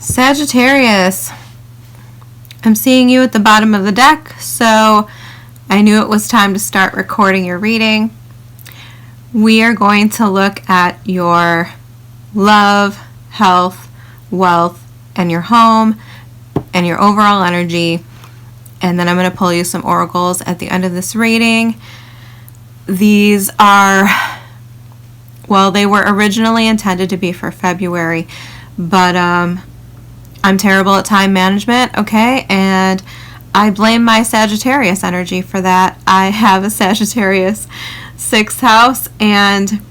Sagittarius, I'm seeing you at the bottom of the deck, so I knew it was time to start recording your reading. We are going to look at your love, health, wealth, and your home, and your overall energy. And then I'm going to pull you some oracles at the end of this reading. These are, well, they were originally intended to be for February, but I'm terrible at time management, okay? And I blame my Sagittarius energy for that. I have a Sagittarius 6th house, and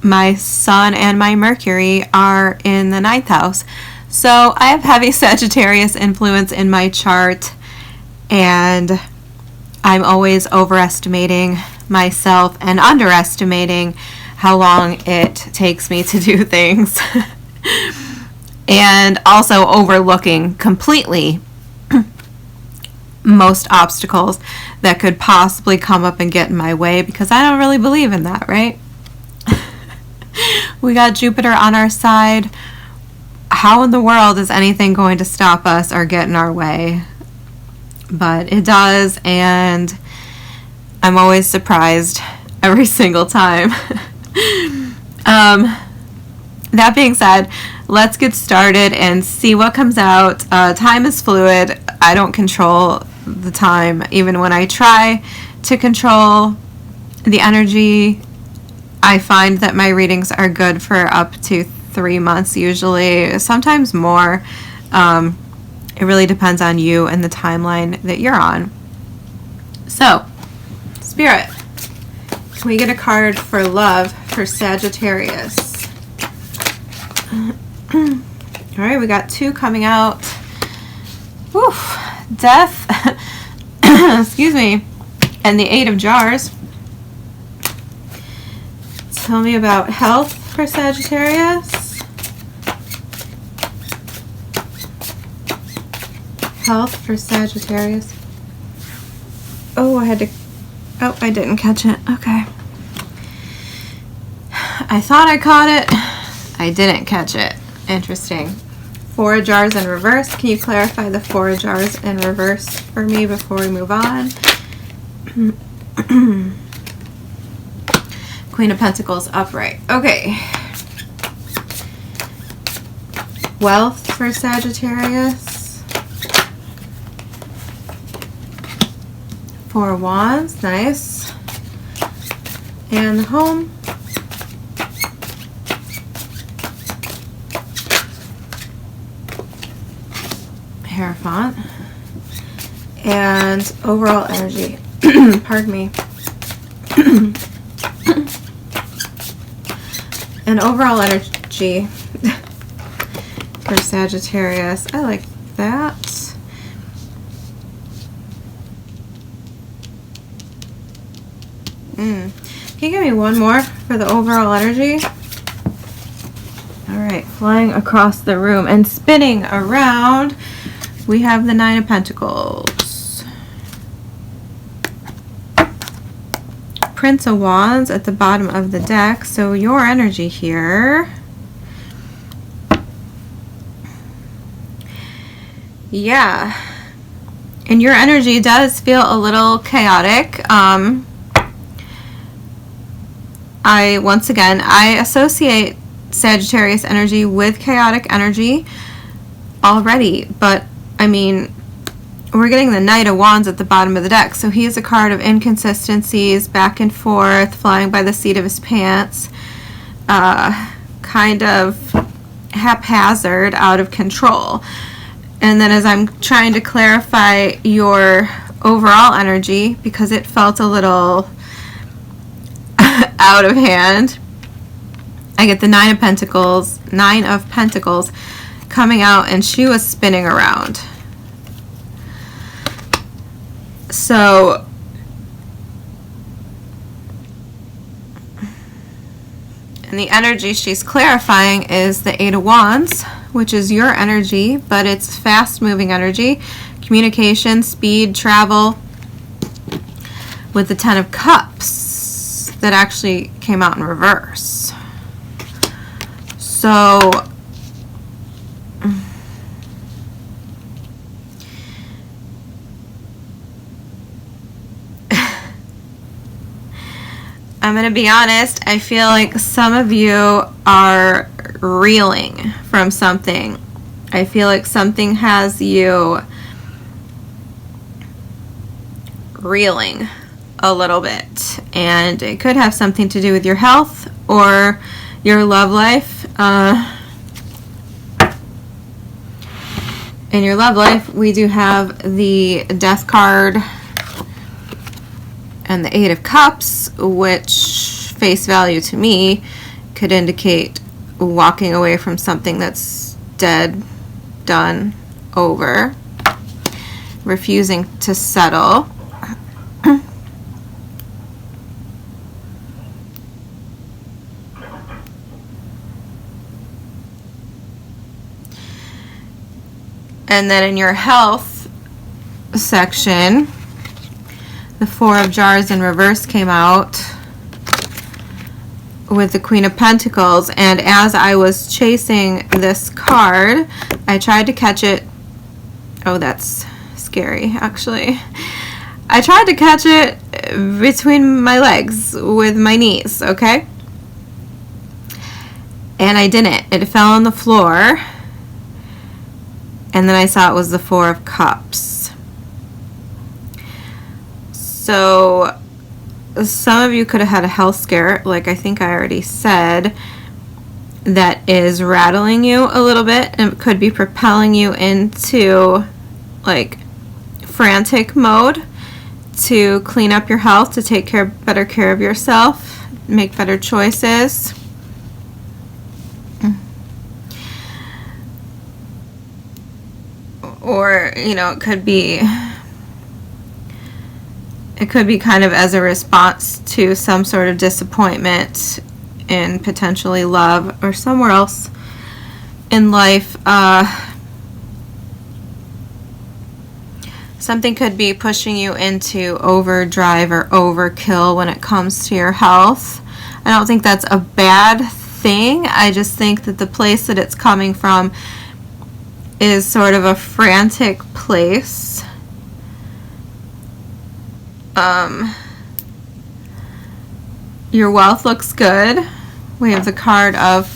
my Sun and my Mercury are in the 9th house. So I have heavy Sagittarius influence in my chart, and I'm always overestimating myself and underestimating how long it takes me to do things. And also overlooking completely most obstacles that could possibly come up and get in my way, because I don't really believe in that, right? We got Jupiter on our side. How in the world is anything going to stop us or get in our way? But it does, and I'm always surprised every single time. That being said, let's get started and see what comes out. Time is fluid. I don't control the time. Even when I try to control the energy, I find that my readings are good for up to 3 months usually, sometimes more. It really depends on you and the timeline that you're on. So, Spirit, can we get a card for love for Sagittarius? All right, we got 2 coming out. Woof, Death, excuse me, and the 8 of Jars. Tell me about health for Sagittarius. Health for Sagittarius. Oh, I didn't catch it. Okay. I thought I caught it. I didn't catch it. Interesting. 4 of Jars in reverse. Can you clarify the 4 of Jars in reverse for me before we move on? Queen of Pentacles upright. Okay. Wealth for Sagittarius. 4 of Wands. Nice. And the home. Hierophant. And overall energy. Pardon me. And overall energy for Sagittarius. I like that. Can you give me one more for the overall energy? All right, flying across the room and spinning around, we have the 9 of Pentacles. Prince of Wands at the bottom of the deck. So your energy here. Yeah. And your energy does feel a little chaotic. Once again, I associate Sagittarius energy with chaotic energy already, but I mean, we're getting the Knight of Wands at the bottom of the deck, so he is a card of inconsistencies, back and forth, flying by the seat of his pants, kind of haphazard, out of control. And then as I'm trying to clarify your overall energy, because it felt a little out of hand, I get the 9 of Pentacles coming out, and she was spinning around. So and the energy she's clarifying is the 8 of Wands, which is your energy, but it's fast moving energy, communication, speed, travel, with the 10 of Cups that actually came out in reverse. So I'm going to be honest, I feel like some of you are reeling from something. I feel like something has you reeling a little bit, and it could have something to do with your health or your love life. In your love life, we do have the Death card and the Eight of Cups, which face value to me could indicate walking away from something that's dead, done, over, refusing to settle. And then in your health section, the Four of Jars in reverse came out with the Queen of Pentacles. And as I was chasing this card, I tried to catch it. Oh, that's scary, actually. I tried to catch it between my legs with my knees, okay? And I didn't. It fell on the floor. And then I saw it was the Four of Cups. So some of you could have had a health scare, like I think I already said, that is rattling you a little bit, and it could be propelling you into like frantic mode to clean up your health, to take better care of yourself, make better choices. Or, you know, it could be kind of as a response to some sort of disappointment in potentially love or somewhere else in life. Something could be pushing you into overdrive or overkill when it comes to your health. I don't think that's a bad thing. I just think that the place that it's coming from is sort of a frantic place. Your wealth looks good. We have the card of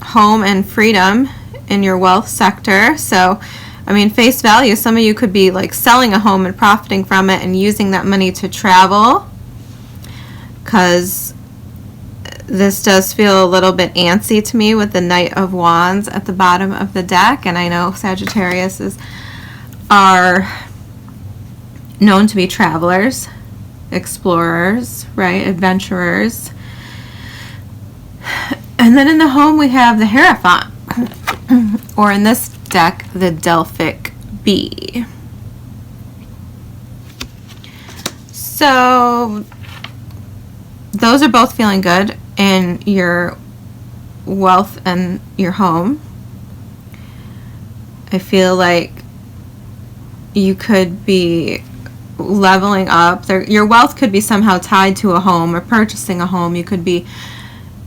home and freedom in your wealth sector. So, I mean, face value, some of you could be like selling a home and profiting from it and using that money to travel, because this does feel a little bit antsy to me with the Knight of Wands at the bottom of the deck. And I know Sagittarius are known to be travelers, explorers, right? Adventurers. And then in the home we have the Hierophant, or in this deck, the Delphic Bee. So those are both feeling good in your wealth and your home. I feel like you could be leveling up. Your wealth could be somehow tied to a home or purchasing a home. You could be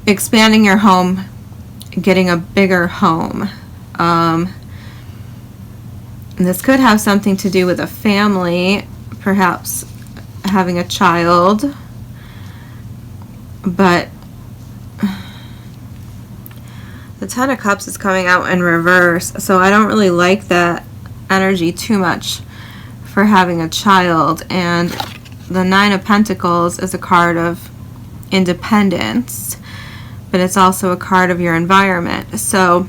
expanding your home, getting a bigger home. And this could have something to do with a family, perhaps having a child. But the Ten of Cups is coming out in reverse, so I don't really like that energy too much for having a child. And the Nine of Pentacles is a card of independence, but it's also a card of your environment. So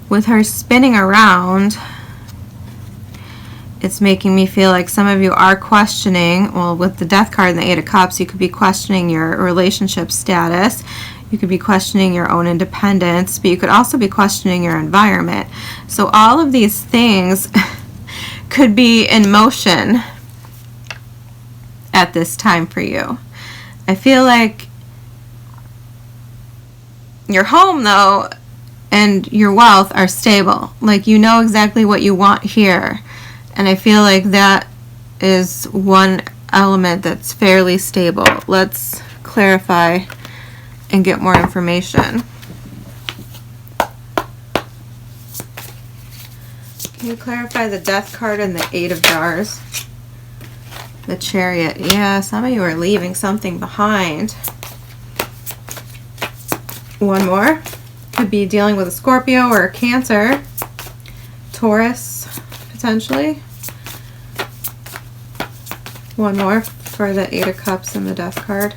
with her spinning around, it's making me feel like some of you are questioning, well, with the Death card and the Eight of Cups, you could be questioning your relationship status. You could be questioning your own independence, but you could also be questioning your environment. So all of these things could be in motion at this time for you. I feel like your home, though, and your wealth are stable. Like, you know exactly what you want here. And I feel like that is one element that's fairly stable. Let's clarify and get more information. Can you clarify the Death card and the Eight of Jars? The the Chariot. Yeah, some of you are leaving something behind. One more. Could be dealing with a Scorpio or a Cancer. Taurus, potentially. One more for the Eight of Cups and the Death card.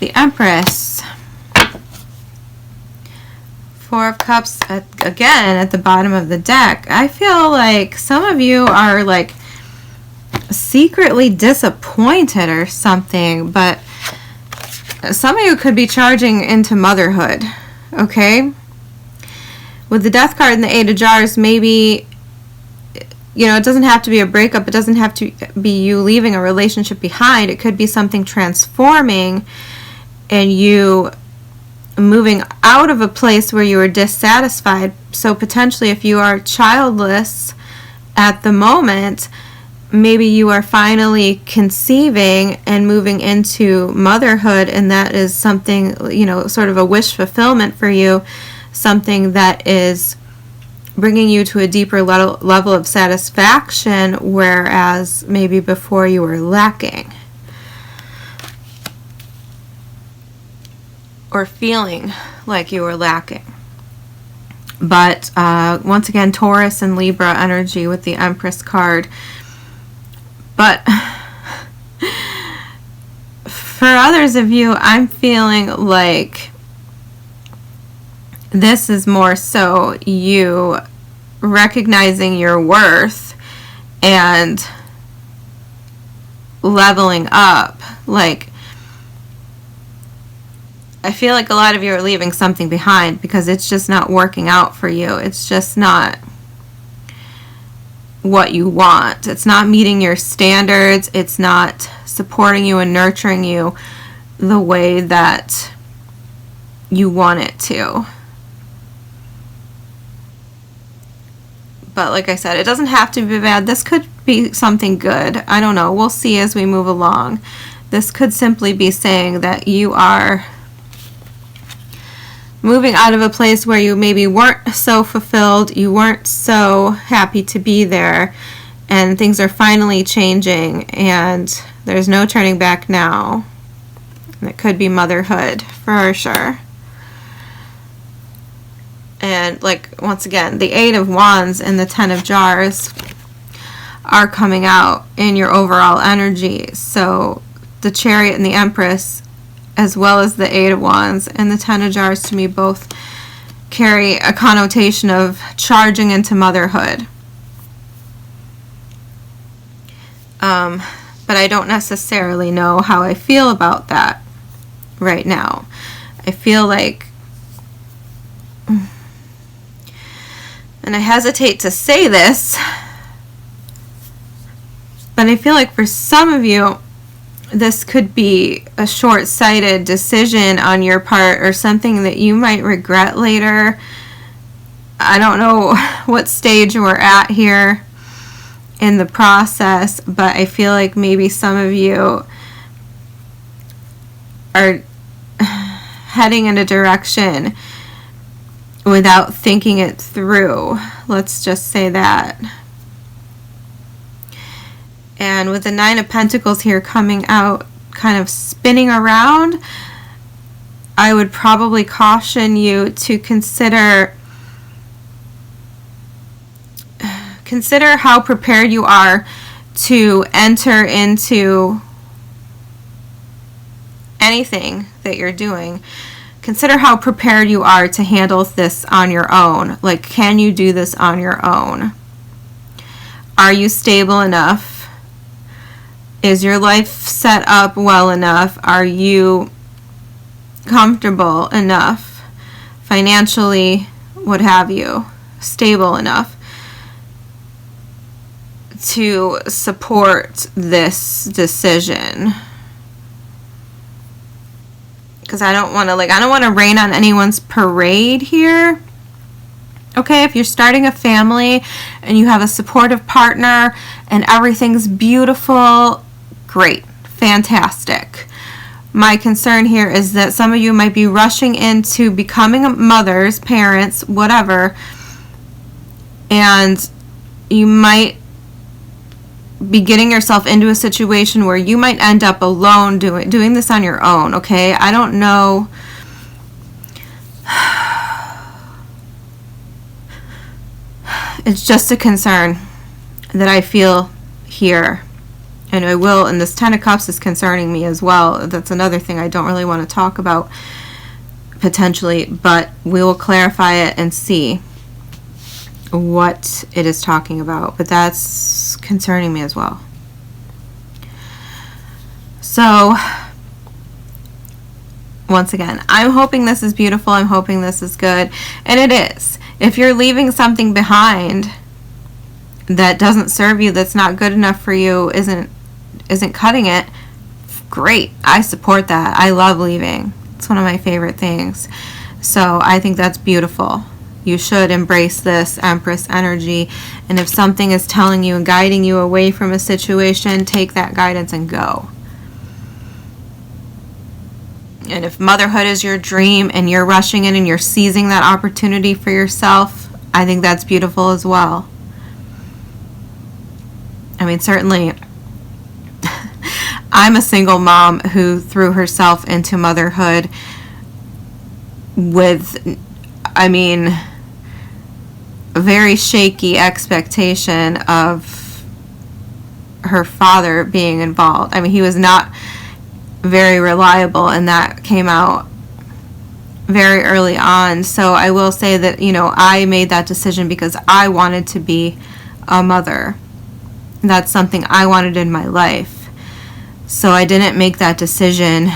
The Empress. Four of Cups, again, at the bottom of the deck. I feel like some of you are like secretly disappointed or something, but some of you could be charging into motherhood, okay? With the Death card and the Eight of Jars, maybe, you know, it doesn't have to be a breakup. It doesn't have to be you leaving a relationship behind. It could be something transforming and you moving out of a place where you were dissatisfied. So potentially if you are childless at the moment, maybe you are finally conceiving and moving into motherhood, and that is something, you know, sort of a wish fulfillment for you, something that is bringing you to a deeper level of satisfaction, whereas maybe before you were lacking or feeling like you were lacking. But once again, Taurus and Libra energy with the Empress card. But for others of you, I'm feeling like this is more so you recognizing your worth and leveling up. Like, I feel like a lot of you are leaving something behind because it's just not working out for you. It's just not what you want. It's not meeting your standards. It's not supporting you and nurturing you the way that you want it to. But like I said, it doesn't have to be bad. This could be something good. I don't know. We'll see as we move along. This could simply be saying that you are moving out of a place where you maybe weren't so fulfilled, you weren't so happy to be there, and things are finally changing, and there's no turning back now. And it could be motherhood, for sure. And, like, once again, the Eight of Wands and the Ten of Jars are coming out in your overall energy. So the Chariot and the Empress, as well as the Eight of Wands and the Ten of Jars, to me both carry a connotation of charging into motherhood. But I don't necessarily know how I feel about that right now. I feel like, and I hesitate to say this, but I feel like for some of you, this could be a short-sighted decision on your part or something that you might regret later. I don't know what stage we're at here in the process, but I feel like maybe some of you are heading in a direction without thinking it through. Let's just say that. And with the Nine of Pentacles here coming out, kind of spinning around, I would probably caution you to consider how prepared you are to enter into anything that you're doing. Consider how prepared you are to handle this on your own. Like, can you do this on your own? Are you stable enough? Is your life set up well enough? Are you comfortable enough? Financially, what have you? Stable enough to support this decision? Because I don't want to rain on anyone's parade here, Okay, if you're starting a family and you have a supportive partner and everything's beautiful, great, fantastic. My concern here is that some of you might be rushing into becoming mothers, parents, whatever, and you might be getting yourself into a situation where you might end up alone doing this on your own, okay? I don't know. It's just a concern that I feel here. And I will, and this Ten of Cups is concerning me as well. That's another thing I don't really want to talk about potentially, but we will clarify it and see what it is talking about. But that's concerning me as well. So, once again, I'm hoping this is beautiful. I'm hoping this is good. And it is. If you're leaving something behind that doesn't serve you, that's not good enough for you, isn't cutting it, great. I support that. I love leaving. It's one of my favorite things. So I think that's beautiful. You should embrace this Empress energy. And if something is telling you and guiding you away from a situation, take that guidance and go. And if motherhood is your dream and you're rushing in and you're seizing that opportunity for yourself, I think that's beautiful as well. I mean, certainly, I'm a single mom who threw herself into motherhood with, I mean, a very shaky expectation of her father being involved. I mean, he was not very reliable, and that came out very early on. So I will say that, you know, I made that decision because I wanted to be a mother. That's something I wanted in my life. So I didn't make that decision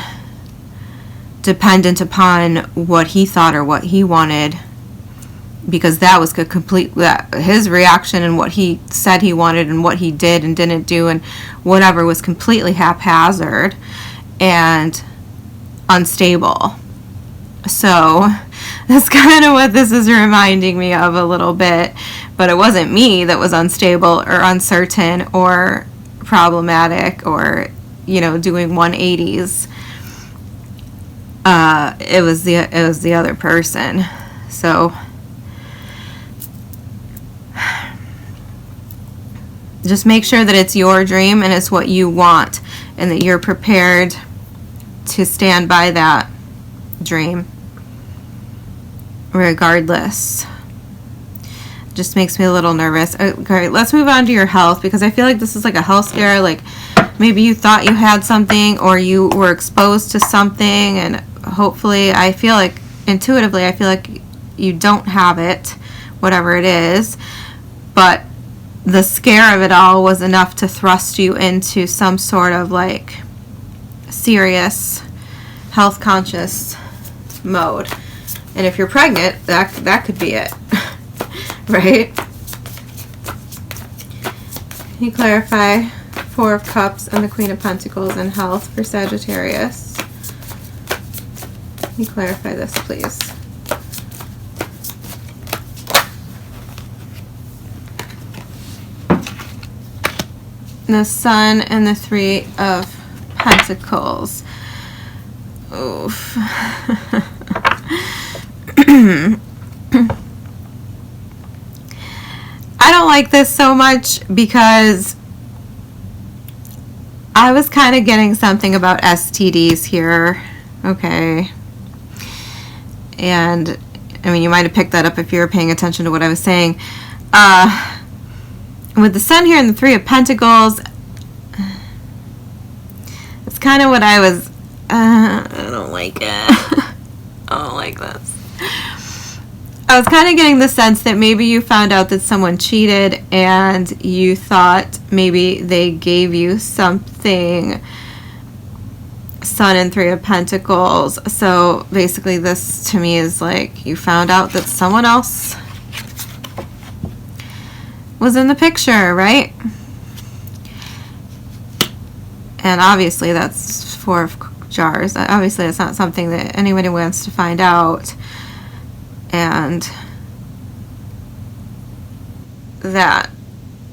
dependent upon what he thought or what he wanted, because that was his reaction and what he said he wanted and what he did and didn't do and whatever was completely haphazard and unstable. So that's kind of what this is reminding me of a little bit. But it wasn't me that was unstable or uncertain or problematic or, you know, doing 180s. It was the other person. So just make sure that it's your dream and it's what you want, and that you're prepared to stand by that dream regardless. Just makes me a little nervous. Okay, let's move on to your health, because I feel like this is like a health scare. Like maybe you thought you had something or you were exposed to something, and hopefully, I feel like intuitively, I feel like you don't have it, whatever it is, but the scare of it all was enough to thrust you into some sort of like serious health conscious mode. And if you're pregnant, that could be it. Right? Can you clarify Four of Cups and the Queen of Pentacles in health for Sagittarius? Can you clarify this, please? The Sun and the Three of Pentacles. Oof. I don't like this so much because I was kind of getting something about STDs here. Okay. And, I mean, you might have picked that up if you were paying attention to what I was saying. With the Sun here and the Three of Pentacles, it's kind of what I was... I don't like it. I don't like this. I was kind of getting the sense that maybe you found out that someone cheated and you thought maybe they gave you something. Sun and Three of Pentacles. So basically this to me is like you found out that someone else was in the picture, right? And obviously that's Four of Jars. Obviously it's not something that anybody wants to find out. And that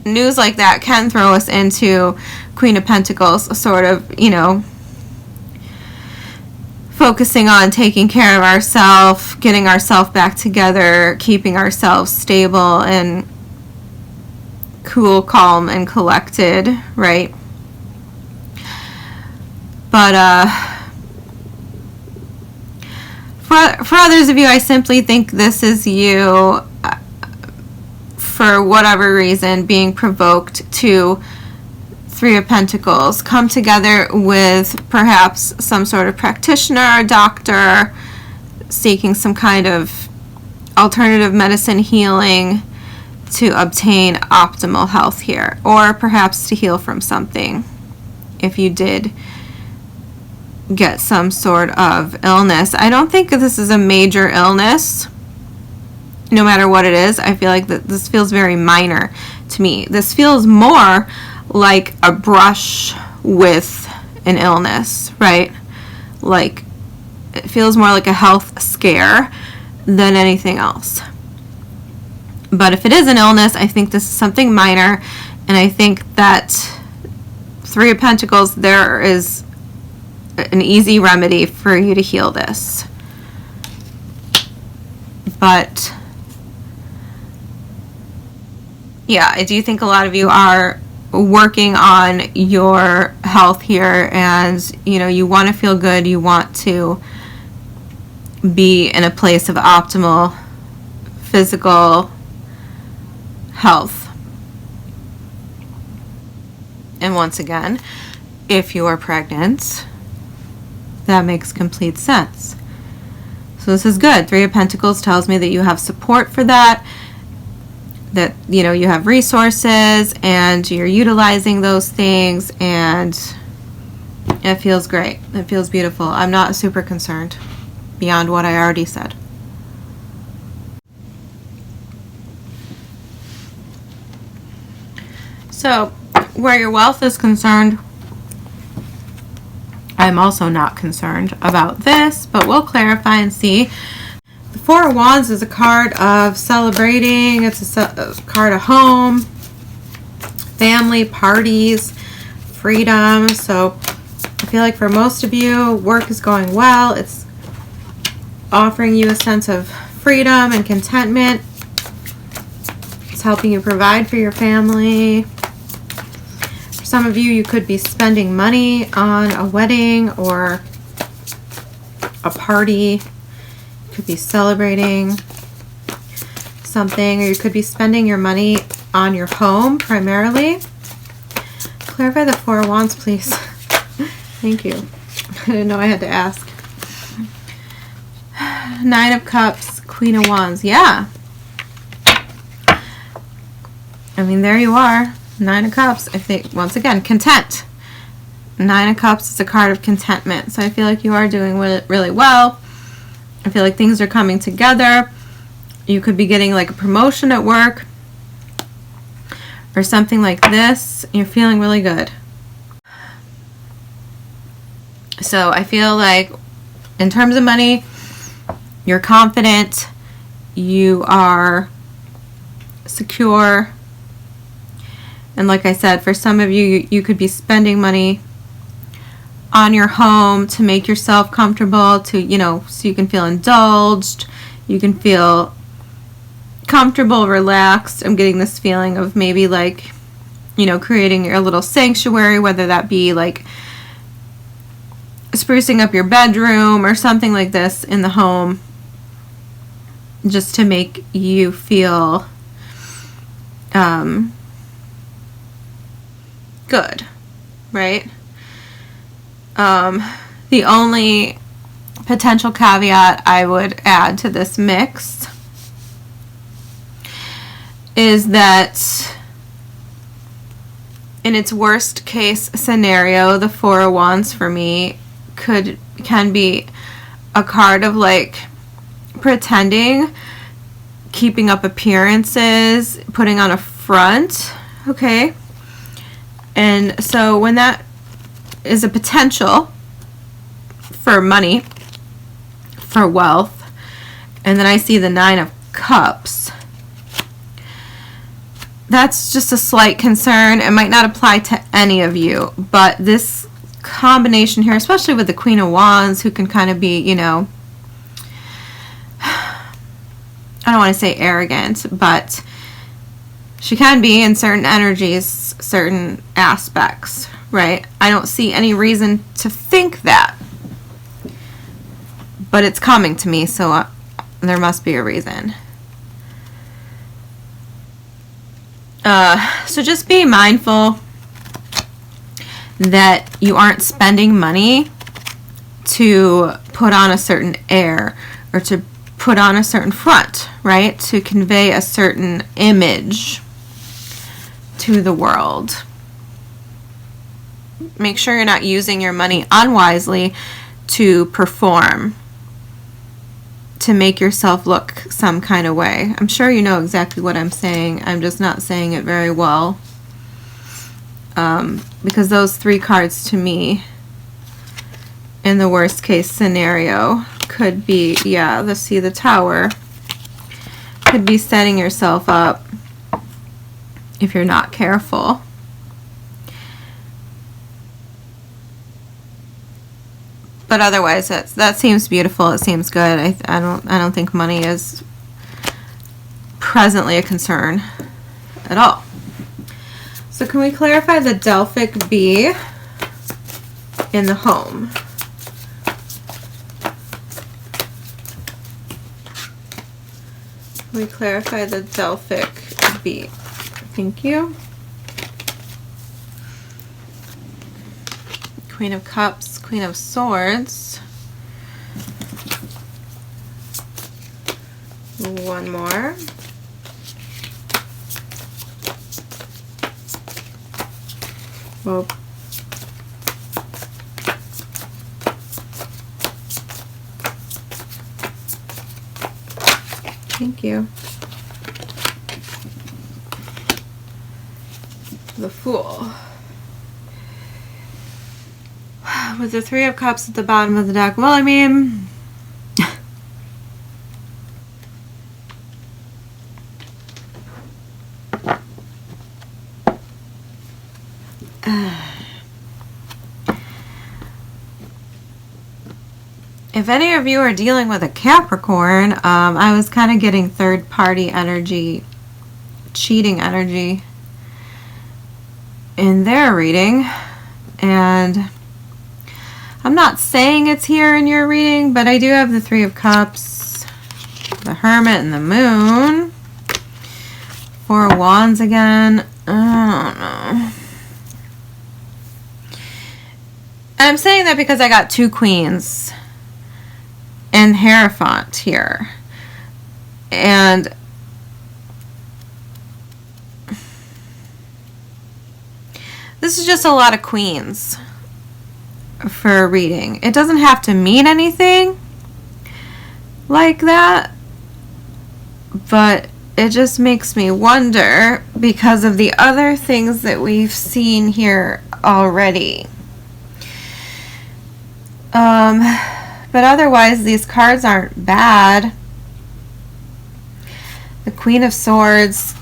news like that can throw us into Queen of Pentacles, sort of, you know, focusing on taking care of ourselves, getting ourselves back together, keeping ourselves stable and cool, calm, and collected, right? But for others of you, I simply think this is you, for whatever reason, being provoked to Three of Pentacles. Come together with perhaps some sort of practitioner, doctor, seeking some kind of alternative medicine healing to obtain optimal health here, or perhaps to heal from something if you did get some sort of illness. I don't think this is a major illness, no matter what it is. I feel like that this feels very minor to me. This feels more like a brush with an illness, right? Like, it feels more like a health scare than anything else. But if it is an illness, I think this is something minor, and I think that Three of Pentacles, there is an easy remedy for you to heal this. But yeah, I do think a lot of you are working on your health here, and you know, you want to feel good, you want to be in a place of optimal physical health. And once again, if you are pregnant, that makes complete sense. So this is good. Three of Pentacles tells me that you have support for that, that, you know, you have resources and you're utilizing those things, and it feels great. It feels beautiful. I'm not super concerned beyond what I already said. So, where your wealth is concerned, I'm also not concerned about this, but we'll clarify and see. The Four of Wands is a card of celebrating. It's a card of home, family, parties, freedom. So I feel like for most of you, work is going well. It's offering you a sense of freedom and contentment. It's helping you provide for your family. Some of you, you could be spending money on a wedding or a party. You could be celebrating something, or you could be spending your money on your home primarily. Clarify the Four of Wands, please. Thank you. I didn't know I had to ask. Nine of Cups, Queen of Wands. Yeah. I mean, there you are. Nine of Cups. I think, once again, content. Nine of Cups is a card of contentment. So I feel like you are doing really well. I feel like things are coming together. You could be getting like a promotion at work or something like this. You're feeling really good. So I feel like in terms of money, you're confident. You are secure. And like I said, for some of you, you could be spending money on your home to make yourself comfortable, to, you know, so you can feel indulged, you can feel comfortable, relaxed. I'm getting this feeling of maybe like, you know, creating your little sanctuary, whether that be like sprucing up your bedroom or something like this in the home, just to make you feel good, right? The only potential caveat I would add to this mix is that in its worst case scenario, the Four of Wands for me can be a card of like pretending, keeping up appearances, putting on a front, okay? And so when that is a potential for money, for wealth, and then I see the Nine of Cups, that's just a slight concern. It might not apply to any of you, but this combination here, especially with the Queen of Wands, who can kind of be, you know, I don't want to say arrogant, but she can be in certain energies, certain aspects, right? I don't see any reason to think that, but it's coming to me, so there must be a reason. So just be mindful that you aren't spending money to put on a certain air or to put on a certain front, right? To convey a certain image to the world. Make sure you're not using your money unwisely to perform, to make yourself look some kind of way. I'm sure you know exactly what I'm saying. I'm just not saying it very well. Because those 3 cards to me, in the worst case scenario, could be, yeah, let's see, the Tower, could be setting yourself up if you're not careful. But otherwise, that seems beautiful. It seems good. I don't think money is presently a concern at all. So can we clarify the Delphic bee in the home? Can we clarify the Delphic bee? Thank you. Queen of Cups, Queen of Swords. One more. Well, thank you. The Fool. With the 3 of Cups at the bottom of the deck. Well, I mean, if any of you are dealing with a Capricorn, I was kind of getting third-party energy, cheating energy in their reading, and I'm not saying it's here in your reading, but I do have the 3 of Cups, the Hermit, and the Moon. 4 of Wands again. I don't know. I'm saying that because I got 2 Queens and Hierophant here. And this is just a lot of Queens for a reading. It doesn't have to mean anything like that, but it just makes me wonder because of the other things that we've seen here already. But otherwise, these cards aren't bad. The Queen of Swords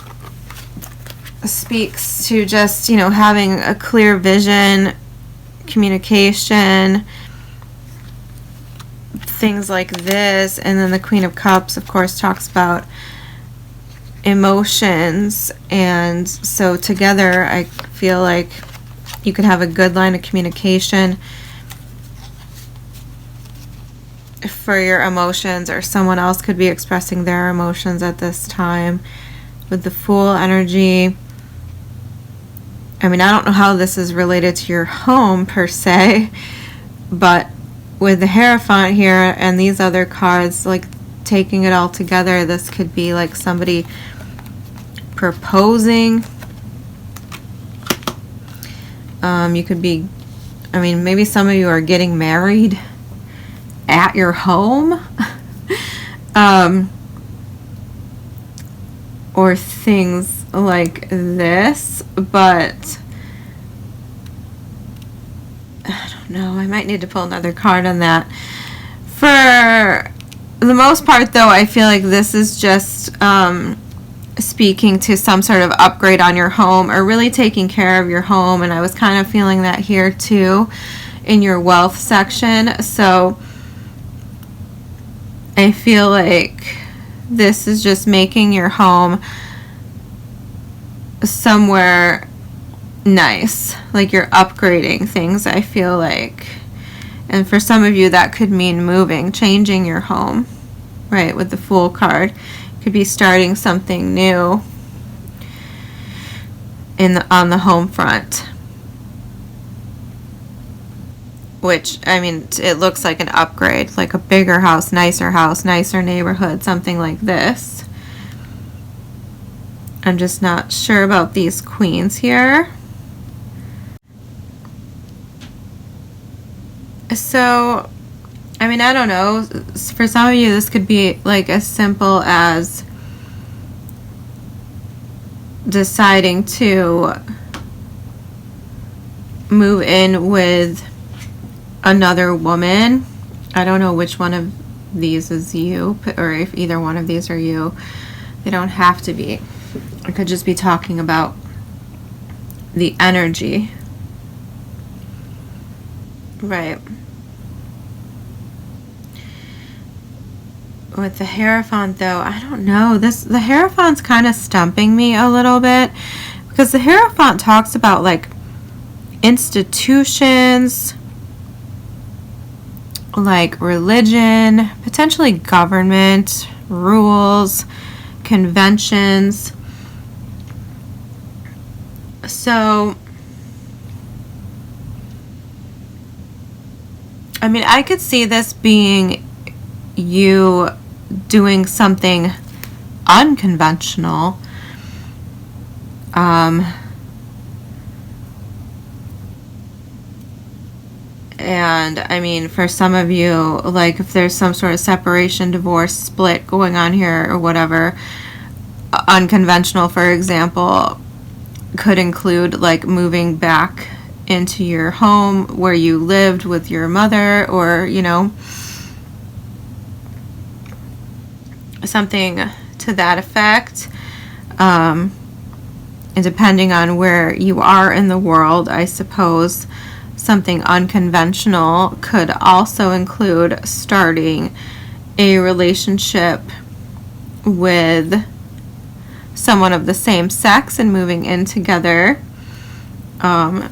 speaks to just, you know, having a clear vision, communication, things like this. And then the Queen of Cups, of course, talks about emotions. And so together, I feel like you could have a good line of communication for your emotions, or someone else could be expressing their emotions at this time. With the Fool energy, I mean, I don't know how this is related to your home per se, but with the Hierophant here and these other cards, like taking it all together, this could be like somebody proposing. You could be, I mean, maybe some of you are getting married at your home, or things like this, but I don't know, I might need to pull another card on that. For the most part though, I feel like this is just speaking to some sort of upgrade on your home or really taking care of your home. And I was kind of feeling that here too in your wealth section. So I feel like this is just making your home somewhere nice, like you're upgrading things, I feel like. And for some of you that could mean moving, changing your home, right? With the Fool card, could be starting something new on the home front, which, I mean, it looks like an upgrade, like a bigger house, nicer neighborhood, something like this. I'm just not sure about these queens here. So, I mean, I don't know. For some of you, this could be like as simple as deciding to move in with another woman. I don't know which one of these is you, or if either one of these are you. They don't have to be. I could just be talking about the energy. Right. With the Hierophant, though, I don't know. The Hierophant's kind of stumping me a little bit, because the Hierophant talks about like institutions, like religion, potentially government, rules, conventions. So, I mean, I could see this being you doing something unconventional. And I mean, for some of you, like if there's some sort of separation, divorce, split going on here or whatever, unconventional, for example, could include like moving back into your home where you lived with your mother, or, you know, something to that effect. And depending on where you are in the world, I suppose something unconventional could also include starting a relationship with someone of the same sex and moving in together. That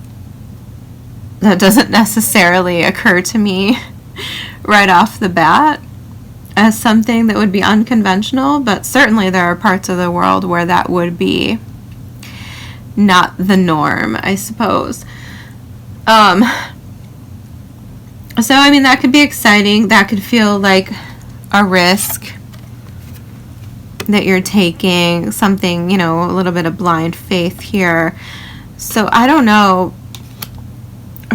doesn't necessarily occur to me right off the bat as something that would be unconventional, but certainly there are parts of the world where that would be not the norm, I suppose. So I mean, that could be exciting. That could feel like a risk that you're taking, something, you know, a little bit of blind faith here. So I don't know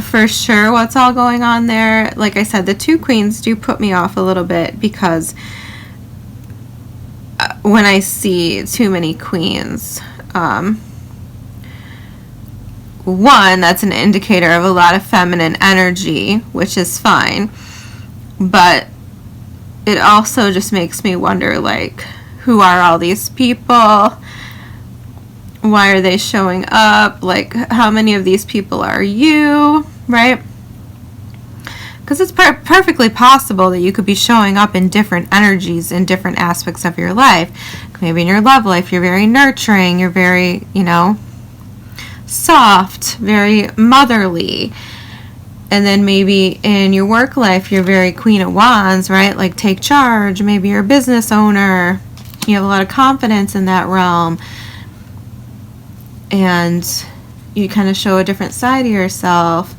for sure what's all going on there. Like I said, the two queens do put me off a little bit, because when I see too many queens, one, that's an indicator of a lot of feminine energy, which is fine, but it also just makes me wonder, like, who are all these people? Why are they showing up? Like, how many of these people are you, right? Because it's perfectly possible that you could be showing up in different energies in different aspects of your life. Maybe in your love life, you're very nurturing, you're very, you know, soft, very motherly. And then maybe in your work life, you're very Queen of Wands, right? Like, take charge. Maybe you're a business owner. You have a lot of confidence in that realm. And you kind of show a different side of yourself.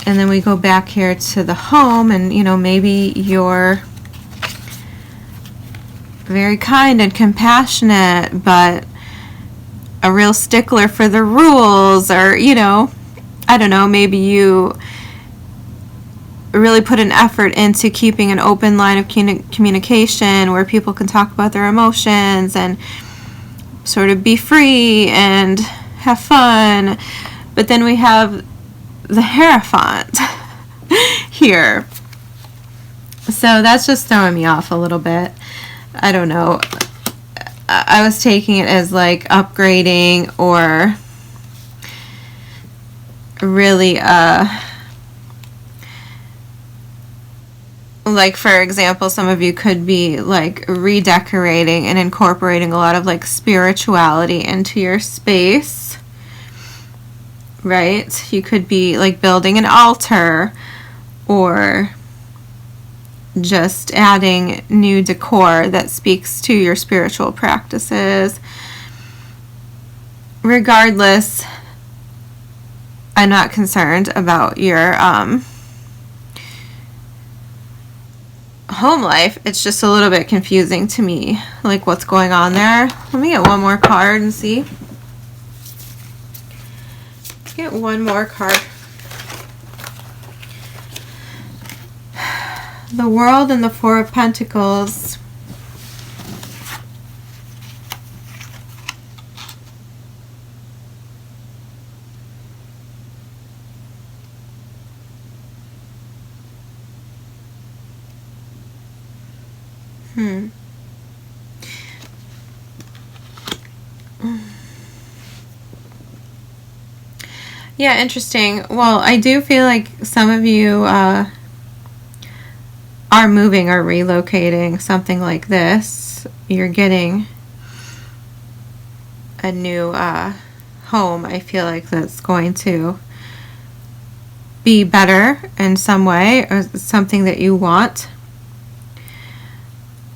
And then we go back here to the home, and, you know, maybe you're very kind and compassionate, but a real stickler for the rules, or, you know, I don't know, maybe you really put an effort into keeping an open line of communication where people can talk about their emotions and sort of be free and have fun. But then we have the Hierophant here. So that's just throwing me off a little bit. I don't know. I was taking it as like upgrading or really like, for example, some of you could be like redecorating and incorporating a lot of like spirituality into your space, right? You could be like building an altar or just adding new decor that speaks to your spiritual practices. Regardless, I'm not concerned about your home life. It's just a little bit confusing to me, like what's going on there. Let me get one more card and see. Let's get one more card. The World and the Four of Pentacles. Yeah, interesting. Well, I do feel like some of you are moving or relocating, something like this. You're getting a new home. I feel like that's going to be better in some way, or something that you want.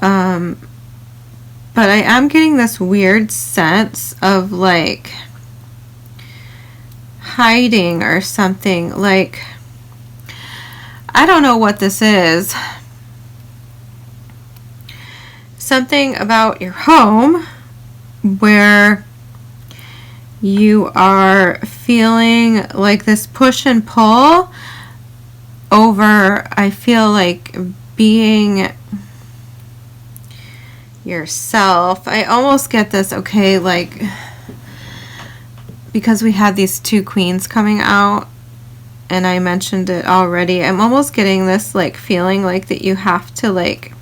But I am getting this weird sense of like hiding or something. Like, I don't know what this is. Something about your home where you are feeling like this push and pull over, I feel like, being yourself. I almost get this, okay, like, because we had these two queens coming out, and I mentioned it already, I'm almost getting this, like, feeling like that you have to, like,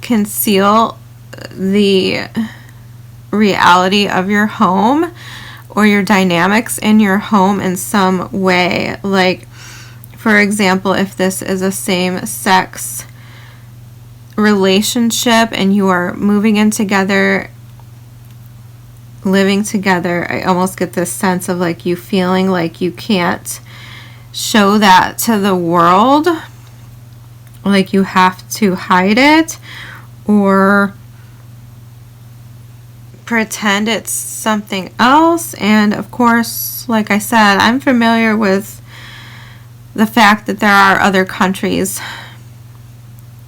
conceal the reality of your home or your dynamics in your home in some way. Like, for example, if this is a same-sex relationship and you are moving in together, living together, I almost get this sense of like you feeling like you can't show that to the world, like you have to hide it or pretend it's something else. And of course, like I said, I'm familiar with the fact that there are other countries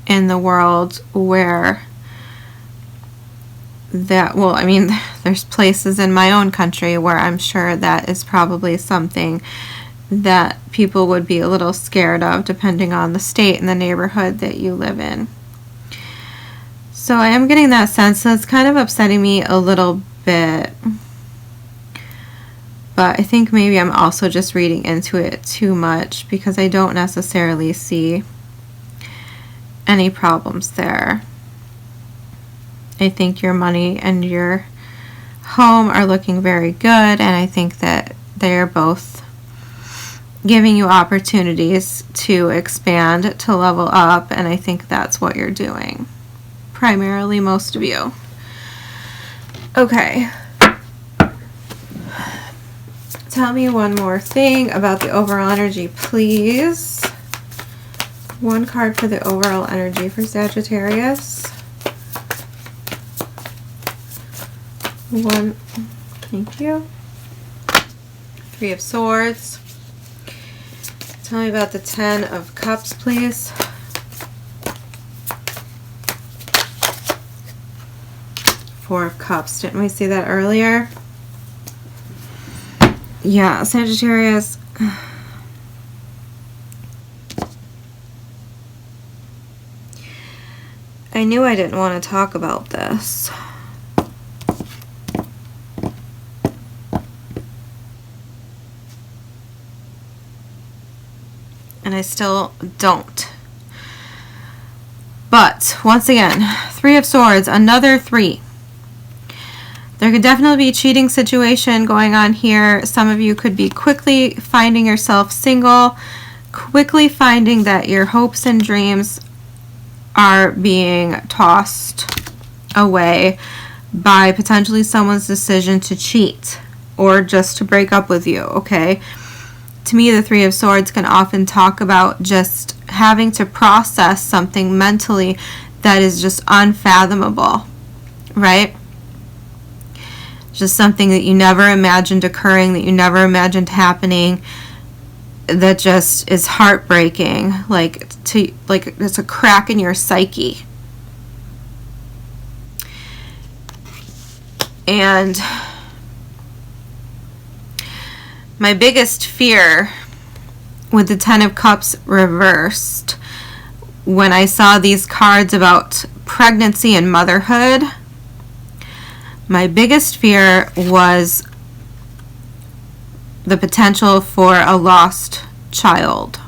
in the world where that, well, I mean, there's places in my own country where I'm sure that is probably something that people would be a little scared of, depending on the state and the neighborhood that you live in. So I am getting that sense. So it's kind of upsetting me a little bit. But I think maybe I'm also just reading into it too much, because I don't necessarily see any problems there. I think your money and your home are looking very good, and I think that they're both giving you opportunities to expand, to level up, and I think that's what you're doing. Primarily, most of you. Okay. Tell me one more thing about the overall energy, please. One card for the overall energy for Sagittarius. One. Thank you. Three of Swords. Tell me about the Ten of Cups, please. Four of Cups. Didn't we see that earlier? Yeah, Sagittarius. I knew I didn't want to talk about this. And I still don't. But, once again, Three of Swords, another three. There could definitely be a cheating situation going on here. Some of you could be quickly finding yourself single, quickly finding that your hopes and dreams are being tossed away by potentially someone's decision to cheat or just to break up with you, okay? To me, the Three of Swords can often talk about just having to process something mentally that is just unfathomable, right? Just something that you never imagined occurring, that you never imagined happening, that just is heartbreaking, like it's a crack in your psyche. And my biggest fear with the Ten of Cups reversed, when I saw these cards about pregnancy and motherhood, my biggest fear was the potential for a lost child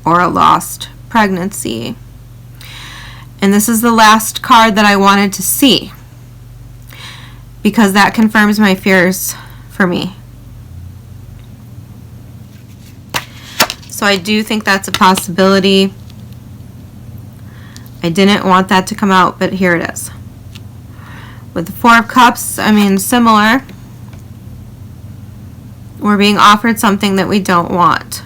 or a lost pregnancy. And this is the last card that I wanted to see, because that confirms my fears for me. So I do think that's a possibility. I didn't want that to come out, but here it is. With the Four of Cups, I mean, similar. We're being offered something that we don't want.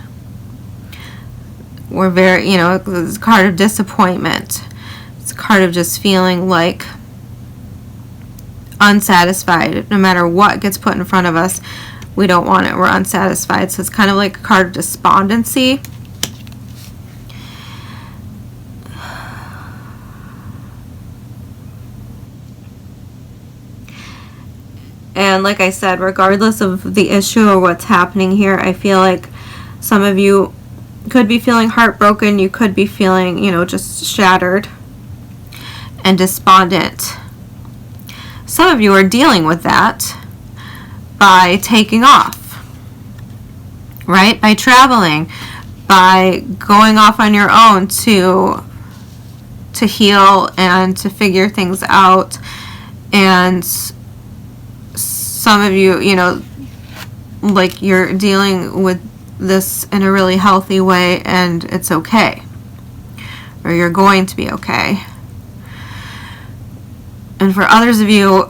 We're very, you know, it's a card of disappointment. It's a card of just feeling like unsatisfied. No matter what gets put in front of us, we don't want it. We're unsatisfied. So it's kind of like a card of despondency. And like I said, regardless of the issue or what's happening here, I feel like some of you could be feeling heartbroken. You could be feeling, you know, just shattered and despondent. Some of you are dealing with that by taking off, right? By traveling, by going off on your own to heal and to figure things out. And some of you, you know, like you're dealing with this in a really healthy way and it's okay. Or you're going to be okay. And for others of you,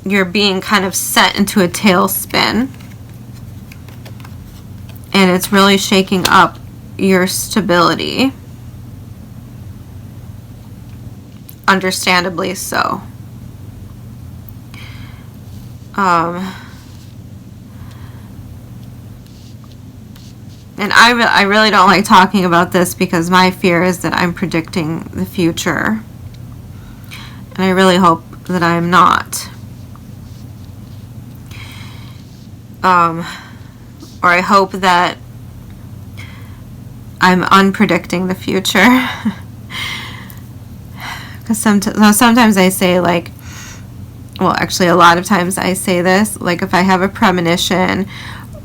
you're being kind of sent into a tailspin. And it's really shaking up your stability. Understandably so. And I really don't like talking about this because my fear is that I'm predicting the future. And I really hope that I'm not. Or I hope that I'm unpredicting the future. Because sometimes I say, like, well, actually a lot of times I say this, like if I have a premonition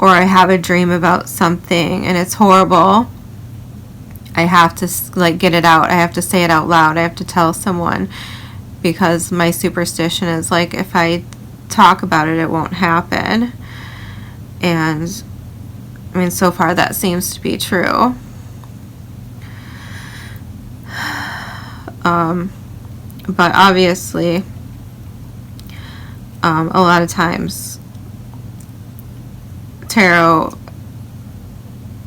or I have a dream about something and it's horrible, I have to like get it out. I have to say it out loud. I have to tell someone, because my superstition is like if I talk about it, it won't happen. And I mean, so far that seems to be true. But obviously, a lot of times tarot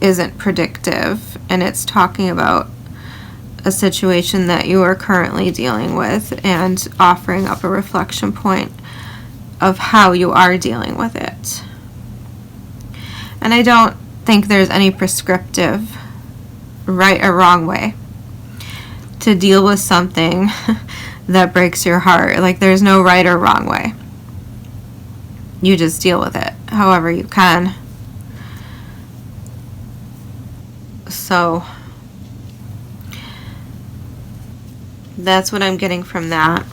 isn't predictive, and it's talking about a situation that you are currently dealing with and offering up a reflection point of how you are dealing with it. And I don't think there's any prescriptive right or wrong way to deal with something that breaks your heart. Like, there's no right or wrong way. You just deal with it however you can. So that's what I'm getting from that.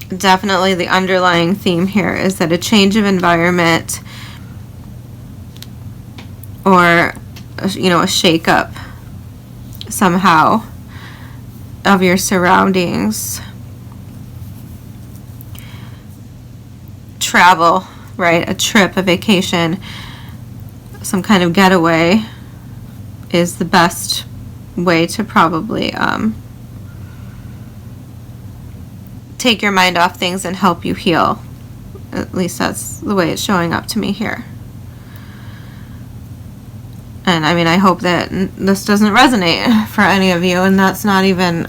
Definitely the underlying theme here is that a change of environment or, you know, a shake-up somehow of your surroundings. Travel, right? A trip, a vacation, some kind of getaway is the best way to probably take your mind off things and help you heal. At least that's the way it's showing up to me here. And I mean, I hope that this doesn't resonate for any of you, and that's not even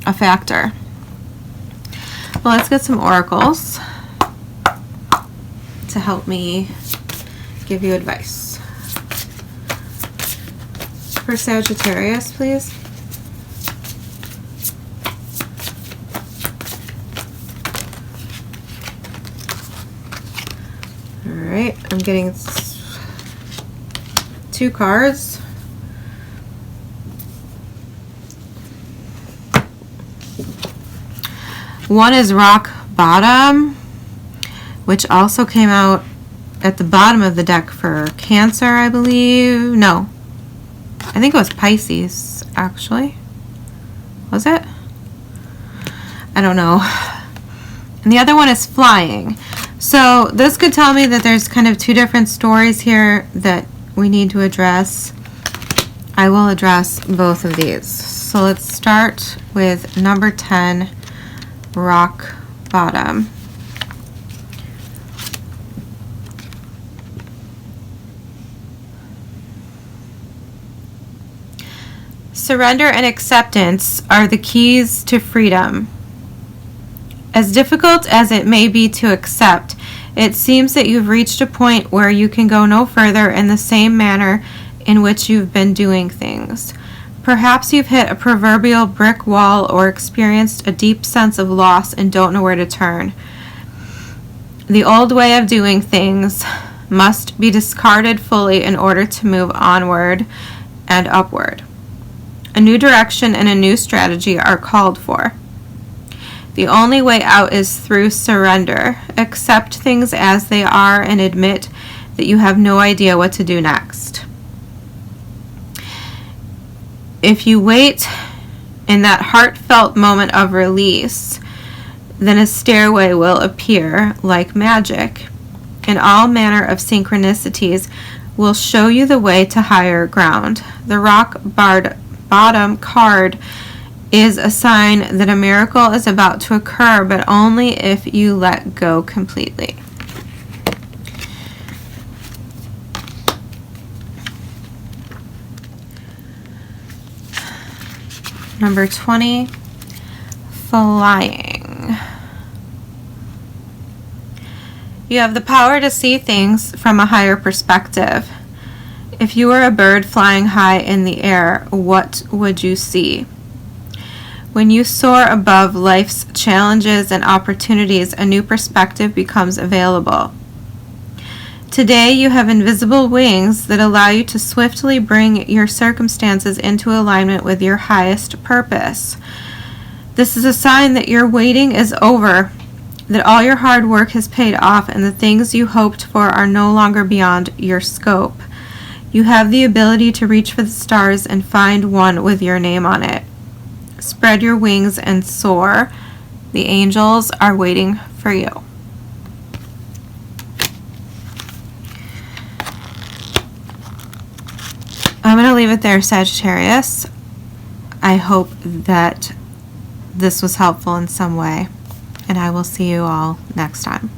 a factor. Well, let's get some oracles to help me give you advice. For Sagittarius, please. All right, I'm getting 2 cards. One is rock bottom, which also came out at the bottom of the deck for Cancer, I believe. No, I think it was Pisces, actually. Was it? I don't know. And the other one is flying. So this could tell me that there's kind of 2 different stories here that we need to address. I will address both of these. So let's start with number 10, rock bottom. Surrender and acceptance are the keys to freedom. As difficult as it may be to accept, it seems that you've reached a point where you can go no further in the same manner in which you've been doing things. Perhaps you've hit a proverbial brick wall or experienced a deep sense of loss and don't know where to turn. The old way of doing things must be discarded fully in order to move onward and upward. A new direction and a new strategy are called for. The only way out is through surrender. Accept things as they are and admit that you have no idea what to do next. If you wait in that heartfelt moment of release, then a stairway will appear like magic, and all manner of synchronicities will show you the way to higher ground. The rock bottom card is a sign that a miracle is about to occur, but only if you let go completely. Number 20, flying. You have the power to see things from a higher perspective. If you were a bird flying high in the air, what would you see? When you soar above life's challenges and opportunities, a new perspective becomes available. Today, you have invisible wings that allow you to swiftly bring your circumstances into alignment with your highest purpose. This is a sign that your waiting is over, that all your hard work has paid off, and the things you hoped for are no longer beyond your scope. You have the ability to reach for the stars and find one with your name on it. Spread your wings and soar. The angels are waiting for you. I'm going to leave it there, Sagittarius. I hope that this was helpful in some way, and I will see you all next time.